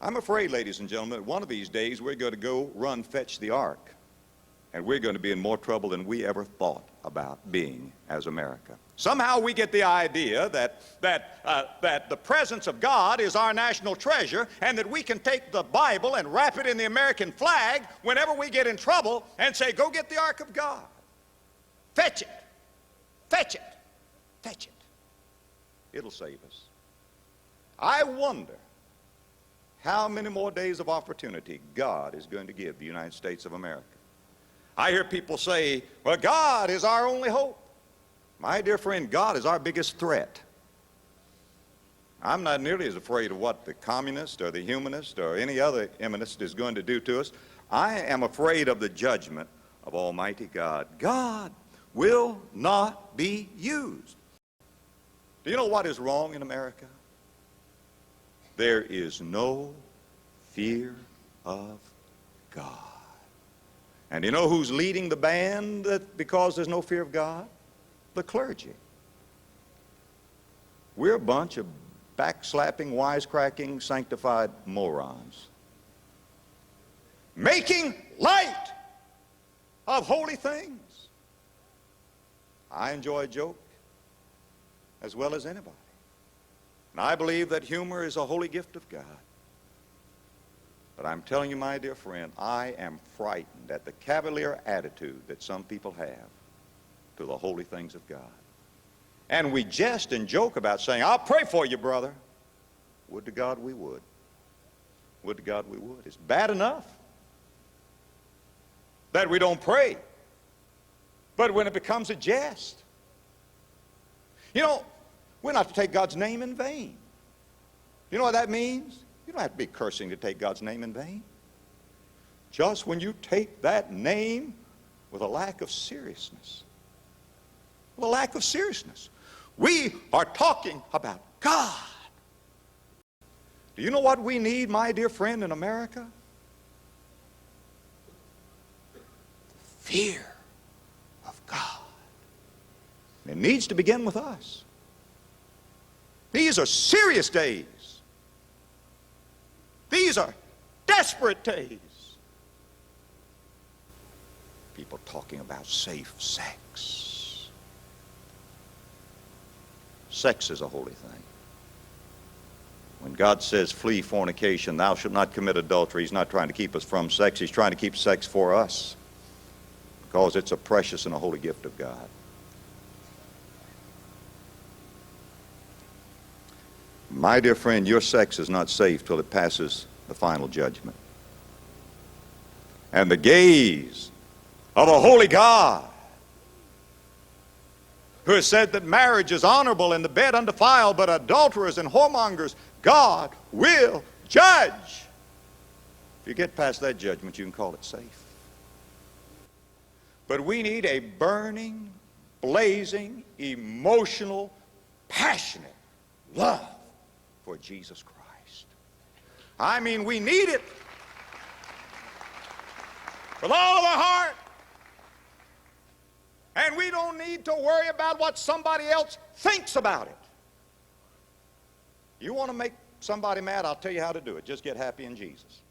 I'm afraid, ladies and gentlemen, that one of these days we're going to go run fetch the ark, and we're going to be in more trouble than we ever thought about being as America. Somehow we get the idea that the presence of God is our national treasure, and that we can take the Bible and wrap it in the American flag whenever we get in trouble and say, go get the ark of God. Fetch it. Fetch it. Fetch it. It'll save us. I wonder how many more days of opportunity God is going to give the United States of America. I hear people say, well, God is our only hope. My dear friend, God is our biggest threat. I'm not nearly as afraid of what the communist or the humanist or any other immanist is going to do to us. I am afraid of the judgment of Almighty God. God will not be used. Do you know what is wrong in America? There is no fear of God. And you know who's leading the band because there's no fear of God? The clergy. We're a bunch of backslapping, wisecracking, sanctified morons, making light of holy things. I enjoy a joke as well as anybody. And I believe that humor is a holy gift of God. But I'm telling you, my dear friend, I am frightened at the cavalier attitude that some people have to the holy things of God. And we jest and joke about saying, I'll pray for you, brother. Would to God we would. Would to God we would. It's bad enough that we don't pray. But when it becomes a jest, you know, we're not to take God's name in vain. You know what that means? You don't have to be cursing to take God's name in vain. Just when you take that name with a lack of seriousness. With a lack of seriousness. We are talking about God. Do you know what we need, my dear friend, in America? The fear of God. It needs to begin with us. These are serious days. These are desperate days. People talking about safe sex. Sex is a holy thing. When God says flee fornication, thou shalt not commit adultery, he's not trying to keep us from sex. He's trying to keep sex for us because it's a precious and a holy gift of God. My dear friend, your sex is not safe till it passes the final judgment. And the gaze of a holy God who has said that marriage is honorable and the bed undefiled, but adulterers and whoremongers God will judge. If you get past that judgment, you can call it safe. But we need a burning, blazing, emotional, passionate love for Jesus Christ. I mean, we need it with all of our heart. And we don't need to worry about what somebody else thinks about it. You want to make somebody mad, I'll tell you how to do it. Just get happy in Jesus.